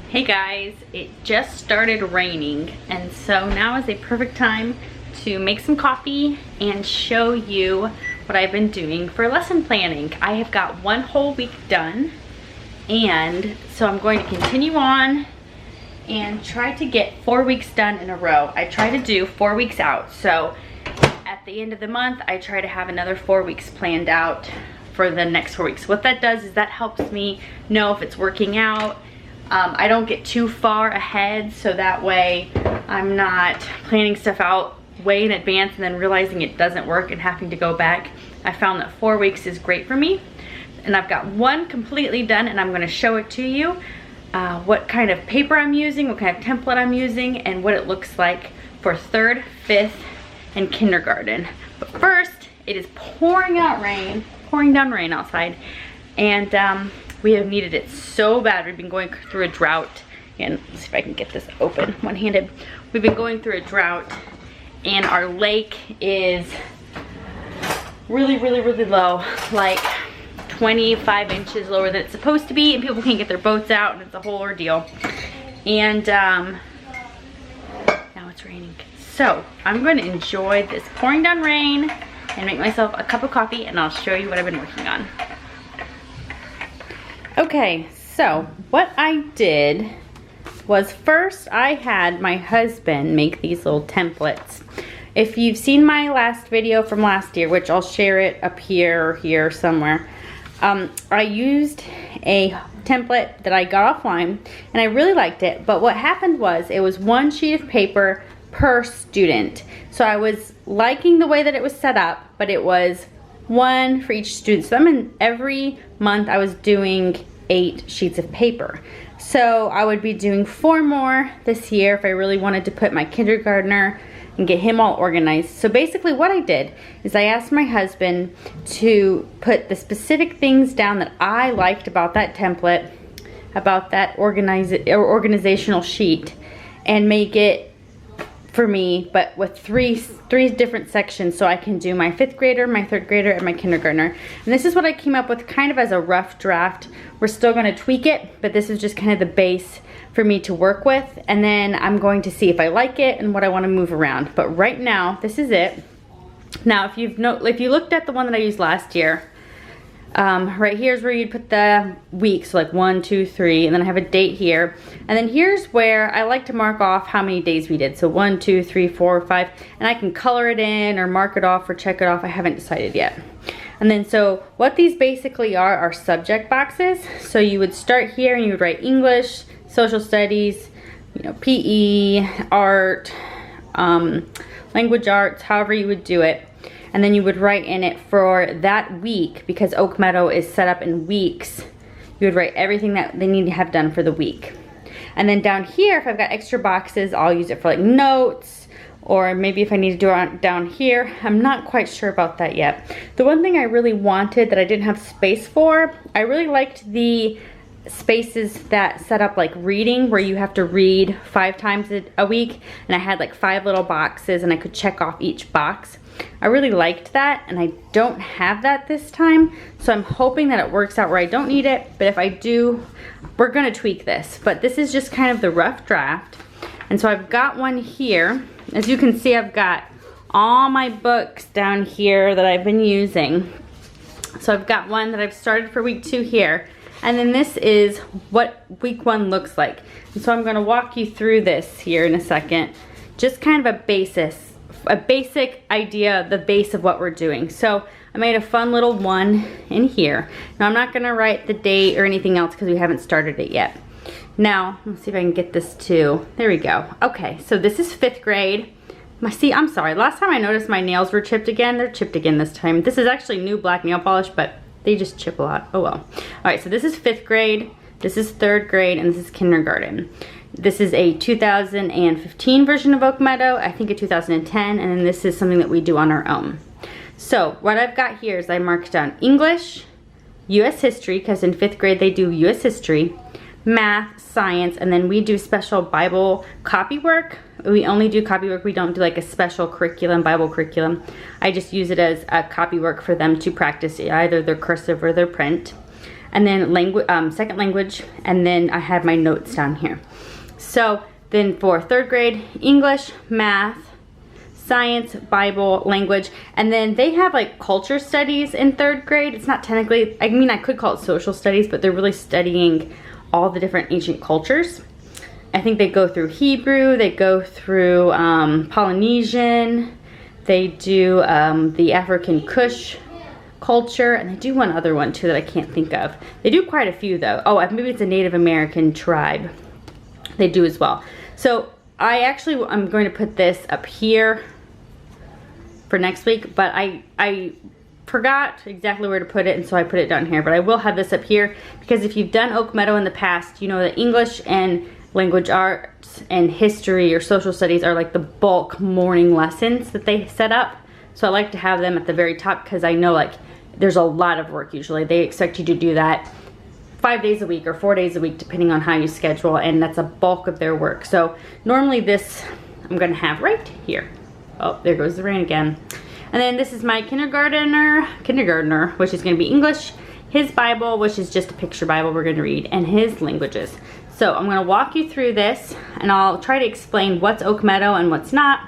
Hey guys, it just started raining and so now is a perfect time to make some coffee and show you what I've been doing for lesson planning. I have got one whole week done and so I'm going to continue on and try to get 4 weeks done in a row. I try to do 4 weeks out, so at the end of the month I try to have another 4 weeks planned out for the next 4 weeks. What that does is that helps me know if it's working out. I don't get too far ahead, so that way I'm not planning stuff out way in advance and then realizing it doesn't work and having to go back. I found that 4 weeks is great for me, and I've got one completely done and I'm going to show it to you, what kind of paper I'm using, what kind of template I'm using, and what it looks like for 3rd, 5th, and kindergarten. But first, it is pouring down rain outside, and we have needed it so bad. We've been going through a drought, and let's see if I can get this open one-handed. We've been going through a drought, and our lake is really low, like 25 inches lower than it's supposed to be, and people can't get their boats out, and it's a whole ordeal. And now it's raining. So I'm going to enjoy this pouring down rain and make myself a cup of coffee, and I'll show you what I've been working on. Okay, so what I did was first I had my husband make these little templates. If you've seen my last video from last year, which I'll share it up here or here somewhere, I used a template that I got offline and I really liked it, but what happened was it was 1 sheet of paper per student. So I was liking the way that it was set up, but it was 1 for each student. So every month I was doing 8 sheets of paper. So I would be doing 4 more this year if I really wanted to put my kindergartner and get him all organized. So basically what I did is I asked my husband to put the specific things down that I liked about that template, about that organizational sheet, and make it for me, but with three different sections, so I can do my 5th grader, my 3rd grader, and my kindergartner. And this is what I came up with kind of as a rough draft. We're still going to tweak it, but this is just kind of the base for me to work with, and then I'm going to see if I like it and what I want to move around. But right now, this is it. Now, if you looked at the one that I used last year, right here's where you'd put the weeks, so like 1, 2, 3, and then I have a date here. And then here's where I like to mark off how many days we did. So 1, 2, 3, 4, 5, and I can color it in or mark it off or check it off. I haven't decided yet. And then so what these basically are subject boxes. So you would start here and you would write English, social studies, PE, art, language arts, however you would do it. And then you would write in it for that week, because Oak Meadow is set up in weeks. You would write everything that they need to have done for the week. And then down here, if I've got extra boxes, I'll use it for like notes, or maybe if I need to do it down here. I'm not quite sure about that yet. The one thing I really wanted that I didn't have space for, I really liked the spaces that set up like reading, where you have to read 5 times a week, and I had like 5 little boxes and I could check off each box. I really liked that, and I don't have that this time, so I'm hoping that it works out where I don't need it, but if I do, we're gonna tweak this. But this is just kind of the rough draft, and so I've got one here. As you can see, I've got all my books down here that I've been using. So I've got one that I've started for week 2 here, and then this is what week 1 looks like. And so I'm gonna walk you through this here in a second, just kind of a basic idea, the base of what we're doing. So I made a fun little one in here. Now I'm not gonna write the date or anything else because we haven't started it yet. Now, let's see if I can get this too. There we go. Okay, so this is 5th grade. I'm sorry, last time I noticed my nails were chipped again. They're chipped again this time. This is actually new black nail polish, but they just chip a lot. Oh well. All right, so this is 5th grade, this is 3rd grade, and this is kindergarten. This is a 2015 version of Oak Meadow, I think a 2010, and then this is something that we do on our own. So what I've got here is I marked down English, US history, because in 5th grade they do US history, math, science, and then we do special Bible copy work. We only do copy work. We don't do like a special curriculum, Bible curriculum. I just use it as a copy work for them to practice either their cursive or their print. and then second language, and then I have my notes down here. So then for 3rd grade, English, math, science, Bible, language, and then they have like culture studies in 3rd grade. It's not technically, I mean, I could call it social studies, but they're really studying all the different ancient cultures. I think they go through Hebrew, they go through Polynesian, they do the African Kush culture, and they do one other one too that I can't think of. They do quite a few though. Oh, maybe it's a Native American tribe. They do as well. So I'm going to put this up here for next week, but I forgot exactly where to put it, and so I put it down here. But I will have this up here because if you've done Oak Meadow in the past, you know that English and language arts and history or social studies are like the bulk morning lessons that they set up. So I like to have them at the very top because I know like there's a lot of work usually. They expect you to do that 5 days a week or 4 days a week depending on how you schedule, and that's a bulk of their work. So normally this I'm gonna have right here. Oh, there goes the rain again. And then this is my kindergartner, which is gonna be English, his Bible, which is just a picture Bible we're gonna read, and his languages. So I'm gonna walk you through this and I'll try to explain what's Oak Meadow and what's not.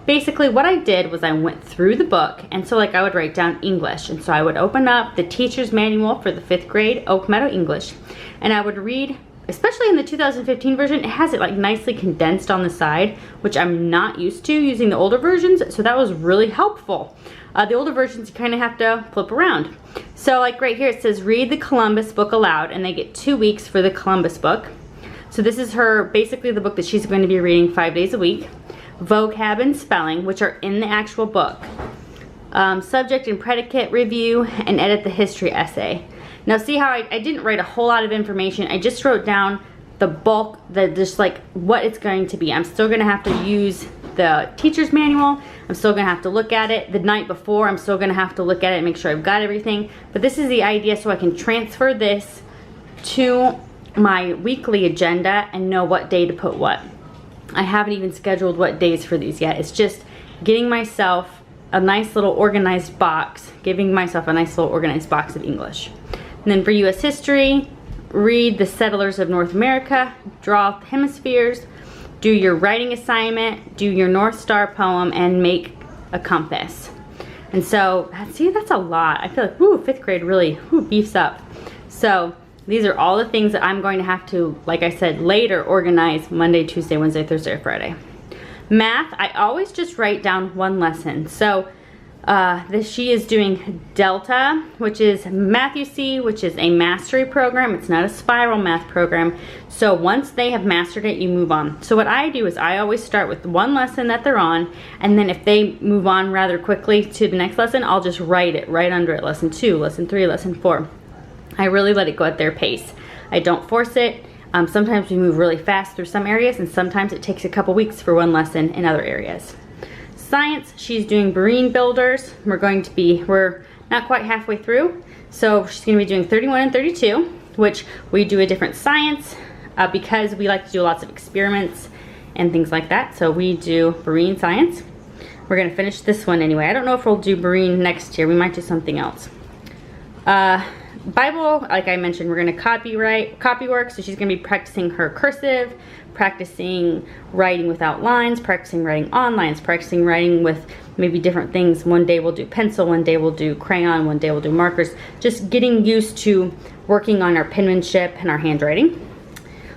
Basically what I did was I went through the book, and so like I would write down English, and so I would open up the teacher's manual for the 5th grade Oak Meadow English, and I would read, especially in the 2015 version, it has it like nicely condensed on the side, which I'm not used to using the older versions, so that was really helpful. The older versions you kind of have to flip around. So like right here it says read the Columbus book aloud, and they get 2 weeks for the Columbus book. So this is basically the book that she's going to be reading 5 days a week. Vocab and spelling, which are in the actual book. Subject and predicate review, and edit the history essay. Now see how I didn't write a whole lot of information. I just wrote down the bulk, just like what it's going to be. I'm still going to have to use the teacher's manual. I'm still going to have to look at it the night before. I'm still going to have to look at it and make sure I've got everything. But this is the idea, so I can transfer this to my weekly agenda and know what day to put what. I haven't even scheduled what days for these yet. It's just getting myself a nice little organized box, giving myself a nice little organized box of English. And then for U.S. history, read the settlers of North America, draw hemispheres, do your writing assignment, do your North Star poem, and make a compass. And so, see, that's a lot. I feel like, whoo, 5th grade really beefs up. So these are all the things that I'm going to have to, like I said, later organize Monday, Tuesday, Wednesday, Thursday, or Friday. Math, I always just write down one lesson. So she is doing Delta, which is Math UC, which is a mastery program. It's not a spiral math program. So once they have mastered it, you move on. So what I do is I always start with one lesson that they're on, and then if they move on rather quickly to the next lesson, I'll just write it right under it. Lesson 2, lesson 3, lesson 4. I really let it go at their pace. I don't force it. Sometimes we move really fast through some areas, and sometimes it takes a couple weeks for one lesson in other areas. Science, she's doing marine builders. We're not quite halfway through, so she's going to be doing 31 and 32, which we do a different science because we like to do lots of experiments and things like that. So we do marine science. We're going to finish this one anyway. I don't know if we'll do marine next year. We might do something else. Bible, like I mentioned, we're going to copywork, so she's going to be practicing her cursive, practicing writing without lines, practicing writing on lines, practicing writing with maybe different things. One day we'll do pencil, one day we'll do crayon, one day we'll do markers. Just getting used to working on our penmanship and our handwriting.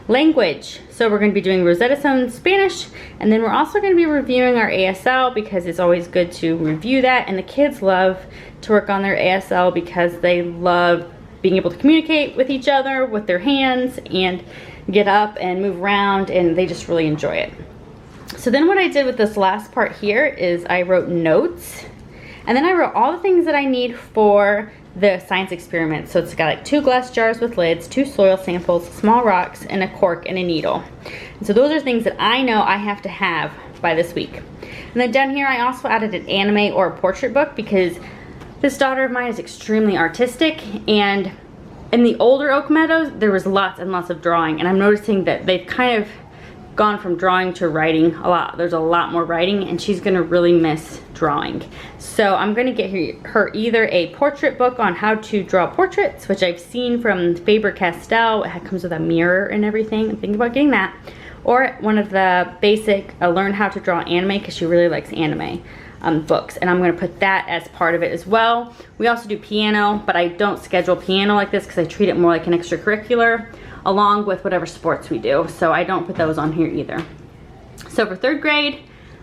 Language, so we're going to be doing Rosetta Stone Spanish, and then we're also going to be reviewing our ASL because it's always good to review that, and the kids love to work on their ASL because they love being able to communicate with each other with their hands and get up and move around, and they just really enjoy it. So then what I did with this last part here is I wrote notes, and then I wrote all the things that I need for the science experiment. So it's got like 2 glass jars with lids, 2 soil samples, small rocks, and a cork and a needle. And so those are things that I know I have to have by this week. And then down here I also added an anime or a portrait book because this daughter of mine is extremely artistic, and in the older Oak Meadows there was lots and lots of drawing, and I'm noticing that they've kind of gone from drawing to writing a lot. There's a lot more writing, and she's gonna really miss drawing. So I'm gonna get her either a portrait book on how to draw portraits, which I've seen from Faber-Castell. It comes with a mirror and everything. I'm thinking about getting that. Or one of the basic learn how to draw anime, because she really likes anime books, and I'm going to put that as part of it as well. We also do piano, but I don't schedule piano like this because I treat it more like an extracurricular along with whatever sports we do, so I don't put those on here either. So for 3rd grade,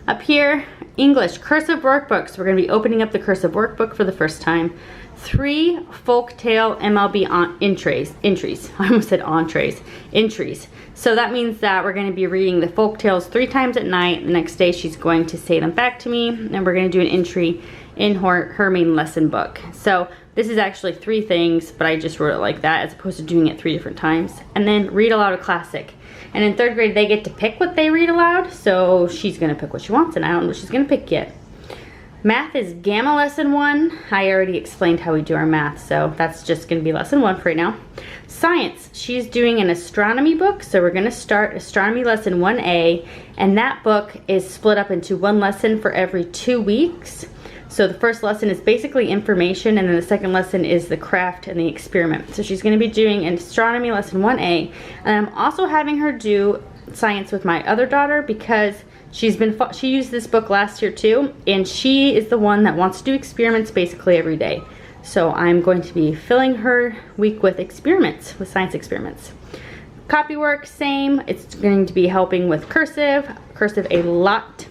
up here, English cursive workbooks. We're going to be opening up the cursive workbook for the first time. 3 folktale MLB entries. I almost said entrees. Entries. So that means that we're going to be reading the folk tales 3 times at night. The next day she's going to say them back to me, and we're going to do an entry in her main lesson book. So this is actually 3 things, but I just wrote it like that as opposed to doing it 3 different times. And then read aloud a classic. And in 3rd grade they get to pick what they read aloud, so she's going to pick what she wants, and I don't know what she's going to pick yet. Math is Gamma lesson 1. I already explained how we do our math, so that's just going to be lesson 1 for right now. Science, she's doing an astronomy book, so we're going to start astronomy lesson 1A, and that book is split up into 1 lesson for every 2 weeks. So the first lesson is basically information, and then the second lesson is the craft and the experiment. So she's going to be doing an astronomy lesson 1A, and I'm also having her do science with my other daughter because she used this book last year too, and she is the one that wants to do experiments basically every day. So I'm going to be filling her week with experiments, with science experiments. Copywork, same. It's going to be helping with cursive a lot.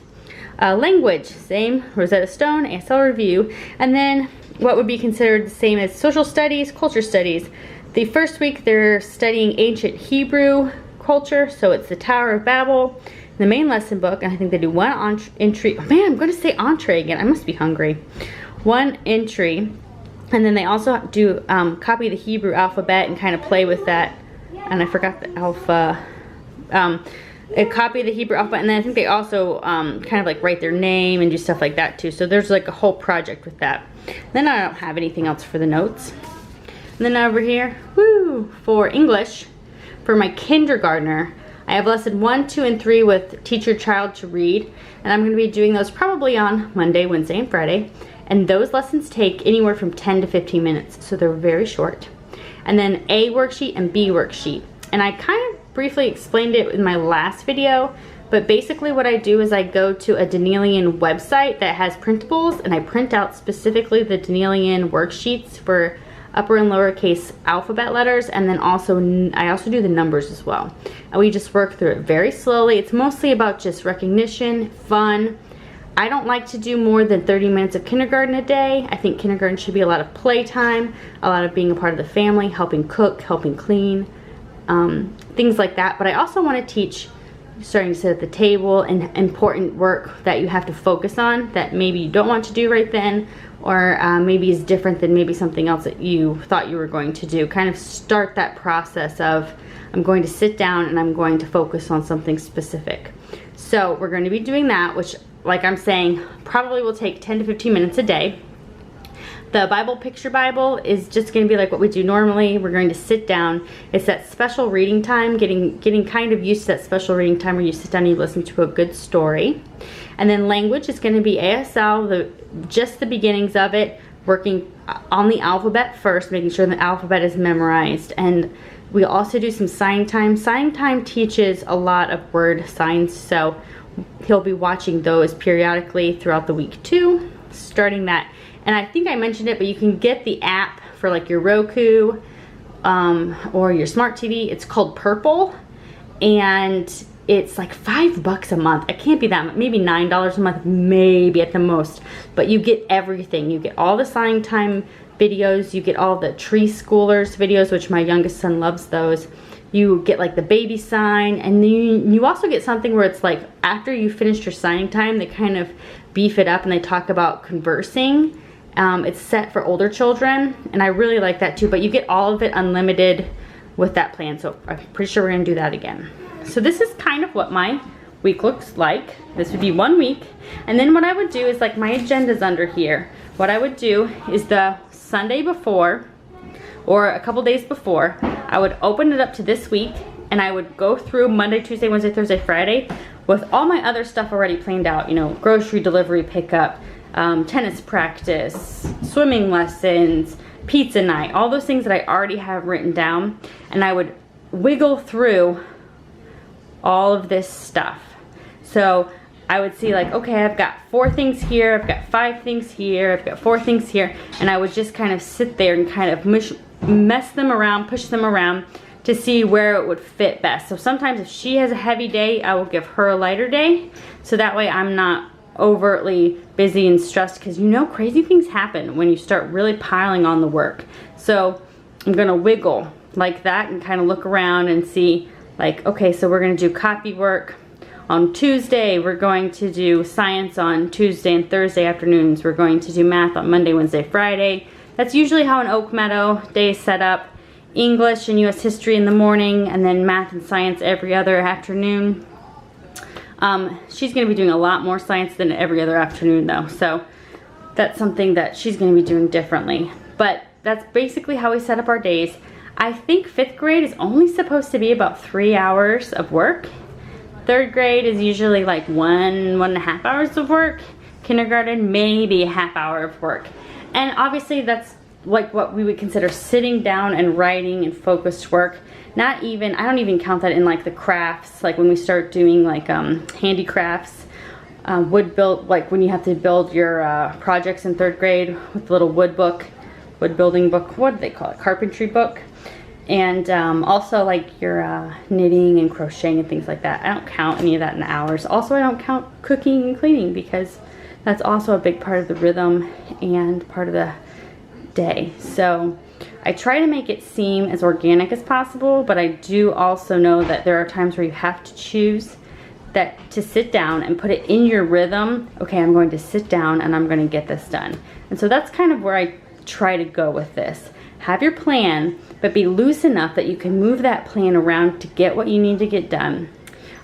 Language, same. Rosetta Stone, ASL review. And then what would be considered the same as social studies, culture studies. The first week they're studying ancient Hebrew culture, so it's the Tower of Babel. The main lesson book, and I think they do 1 entry. Oh man, I'm going to say entree again. I must be hungry. 1 entry, and then they also do copy the Hebrew alphabet and kind of play with that. And I forgot the alpha. Copy the Hebrew alphabet, and then I think they also kind of like write their name and do stuff like that too. So there's like a whole project with that. Then I don't have anything else for the notes. And then over here, for English, for my kindergartner, I have lesson 1, 2, and 3 with Teach Your Child to Read, and I'm going to be doing those probably on Monday, Wednesday, and Friday. And those lessons take anywhere from 10 to 15 minutes, so they're very short. And then A worksheet and B worksheet. And I kind of briefly explained it in my last video, but basically what I do is I go to a Danielian website that has printables, and I print out specifically the Danielian worksheets for upper and lowercase alphabet letters, and then I also do the numbers as well. And we just work through it very slowly. It's mostly about just recognition, fun. I don't like to do more than 30 minutes of kindergarten a day. I think kindergarten should be a lot of playtime, a lot of being a part of the family, helping cook, helping clean, things like that. But I also want to teach starting to sit at the table and important work that you have to focus on that maybe you don't want to do right then, or maybe is different than maybe something else that you thought you were going to do. Kind of start that process of I'm going to sit down and I'm going to focus on something specific. So we're going to be doing that, which, like I'm saying, probably will take 10 to 15 minutes a day. The Bible Picture Bible is just going to be like what we do normally. We're going to sit down. It's that special reading time, getting kind of used to that special reading time where you sit down and you listen to a good story. And then language is going to be ASL, just the beginnings of it, working on the alphabet first, making sure the alphabet is memorized. And we also do some sign time. Sign time teaches a lot of word signs, so he'll be watching those periodically throughout the week too, starting that. And I think I mentioned it, but you can get the app for like your Roku or your smart TV. It's called Purple, and it's like $5 a month. It can't be that much, maybe $9 a month, maybe at the most. But you get everything. You get all the sign time videos. You get all the tree schoolers videos, which my youngest son loves those. You get like the baby sign, and then you also get something where it's like after you finished your signing time, they kind of beef it up and they talk about conversing. It's set for older children, and I really like that too, but you get all of it unlimited with that plan, so I'm pretty sure we're gonna do that again. So this is kind of what my week looks like. This would be 1 week, and then what I would do is, like, my agenda's under here. What I would do is the Sunday before, or a couple days before, I would open it up to this week, and I would go through Monday, Tuesday, Wednesday, Thursday, Friday with all my other stuff already planned out, you know, grocery delivery pickup, tennis practice, swimming lessons, pizza night, all those things that I already have written down, and I would wiggle through all of this stuff. So I would see like, okay, I've got 4 things here, I've got 5 things here, I've got 4 things here, and I would just kind of sit there and kind of mess them around, push them around to see where it would fit best. So sometimes if she has a heavy day, I will give her a lighter day, so that way I'm not overtly busy and stressed, because you know crazy things happen when you start really piling on the work. So I'm gonna wiggle like that and kind of look around and see like, okay, so we're gonna do copy work on Tuesday, we're going to do science on Tuesday and Thursday afternoons, we're going to do math on Monday, Wednesday, Friday. That's usually how an Oak Meadow day is set up. English and US history in the morning, and then math and science every other afternoon. She's going to be doing a lot more science than every other afternoon though, so that's something that she's going to be doing differently. But that's basically how we set up our days. I think 5th grade is only supposed to be about 3 hours of work. 3rd grade is usually like 1.5 hours of work. Kindergarten, maybe a half hour of work. And obviously that's like what we would consider sitting down and writing and focused work. Not even, I don't even count that in like the crafts, like when we start doing like handicrafts, wood build, like when you have to build your projects in 3rd grade with the little wood building book, what do they call it, carpentry book. And also like your knitting and crocheting and things like that. I don't count any of that in the hours. Also, I don't count cooking and cleaning, because that's also a big part of the rhythm and part of the day. So I try to make it seem as organic as possible, but I do also know that there are times where you have to choose that to sit down and put it in your rhythm. Okay, I'm going to sit down and I'm going to get this done. And so that's kind of where I try to go with this. Have your plan, but be loose enough that you can move that plan around to get what you need to get done.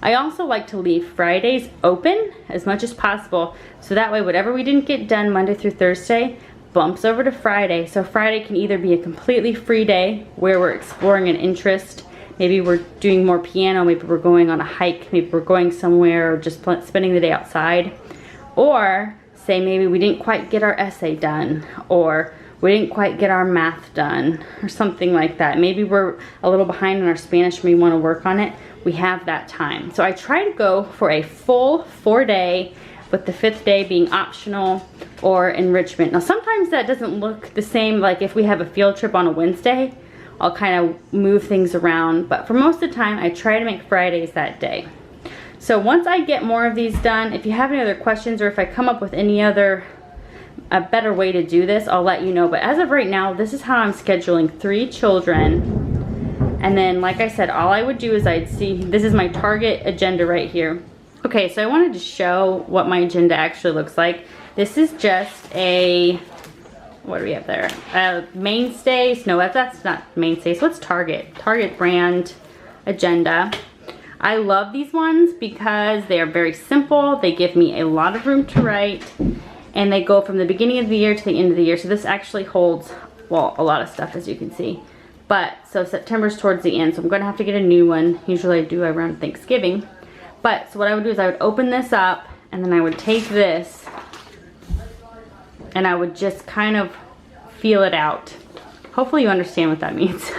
I also like to leave Fridays open as much as possible, so that way whatever we didn't get done Monday through Thursday bumps over to Friday. So Friday can either be a completely free day where we're exploring an interest. Maybe we're doing more piano, maybe we're going on a hike, maybe we're going somewhere, or just spending the day outside. Or say maybe we didn't quite get our essay done, or we didn't quite get our math done, or something like that. Maybe we're a little behind in our Spanish and we want to work on it. We have that time. So I try to go for a full 4-day, with the 5th day being optional or enrichment. Now sometimes that doesn't look the same, like if we have a field trip on a Wednesday, I'll kind of move things around, but for most of the time I try to make Fridays that day. So once I get more of these done, if you have any other questions or if I come up with any other a better way to do this, I'll let you know. But as of right now, this is how I'm scheduling 3 children. And then like I said, all I would do is I'd see, this is my target agenda right here. Okay, so I wanted to show what my agenda actually looks like. This is just a, what do we have there? Mainstays, no, that's not Mainstays, what's Target? Target brand agenda. I love these ones because they are very simple. They give me a lot of room to write, and they go from the beginning of the year to the end of the year. So this actually holds, well, a lot of stuff, as you can see. But, so September's towards the end, so I'm gonna have to get a new one. Usually I do around Thanksgiving. But, so what I would do is I would open this up, and then I would take this, and I would just kind of feel it out. Hopefully you understand what that means.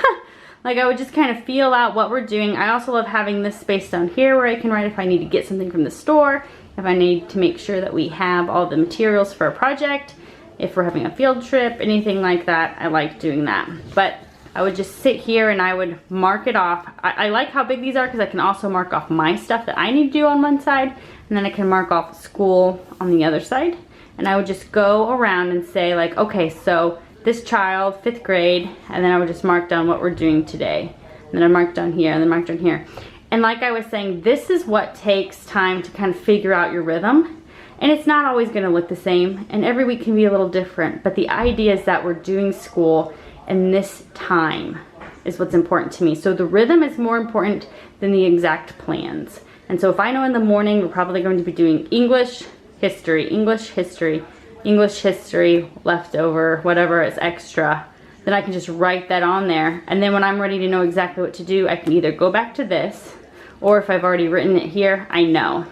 Like I would just kind of feel out what we're doing. I also love having this space down here where I can write if I need to get something from the store, if I need to make sure that we have all the materials for a project, if we're having a field trip, anything like that. I like doing that. But I would just sit here and I would mark it off. I like how big these are because I can also mark off my stuff that I need to do on one side, and then I can mark off school on the other side. And I would just go around and say like, okay, so this child, 5th grade, and then I would just mark down what we're doing today. And then I mark down here, and then mark down here. And like I was saying, this is what takes time to kind of figure out your rhythm. And it's not always gonna look the same, and every week can be a little different, but the idea is that we're doing school and this time is what's important to me. So the rhythm is more important than the exact plans. And so if I know in the morning we're probably going to be doing English, history, English, history, English, history, leftover, whatever is extra, then I can just write that on there. And then when I'm ready to know exactly what to do, I can either go back to this, or if I've already written it here, I know.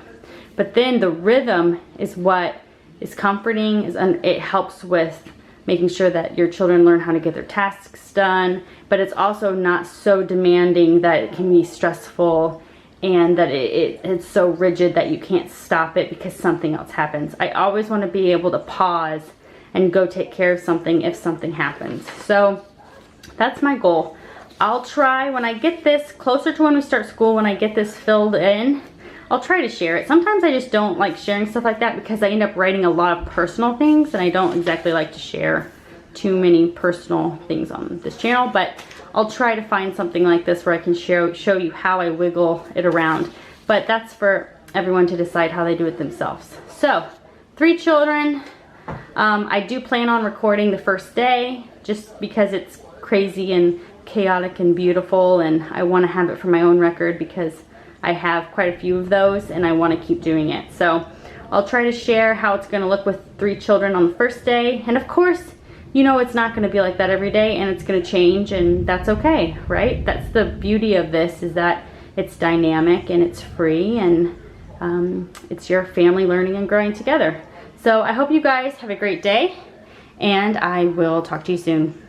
But then the rhythm is what is comforting, it helps with making sure that your children learn how to get their tasks done, but it's also not so demanding that it can be stressful and that it's so rigid that you can't stop it because something else happens. I always want to be able to pause and go take care of something if something happens. So that's my goal. I'll try when I get this closer to when we start school, when I get this filled in, I'll try to share it. Sometimes I just don't like sharing stuff like that because I end up writing a lot of personal things, and I don't exactly like to share too many personal things on this channel, but I'll try to find something like this where I can show you how I wiggle it around. But that's for everyone to decide how they do it themselves. So 3 children. I do plan on recording the first day just because it's crazy and chaotic and beautiful, and I want to have it for my own record because I have quite a few of those and I want to keep doing it. So I'll try to share how it's going to look with 3 children on the first day. And of course, you know, it's not going to be like that every day, and it's going to change, and that's okay, right? That's the beauty of this, is that it's dynamic and it's free, and it's your family learning and growing together. So I hope you guys have a great day, and I will talk to you soon.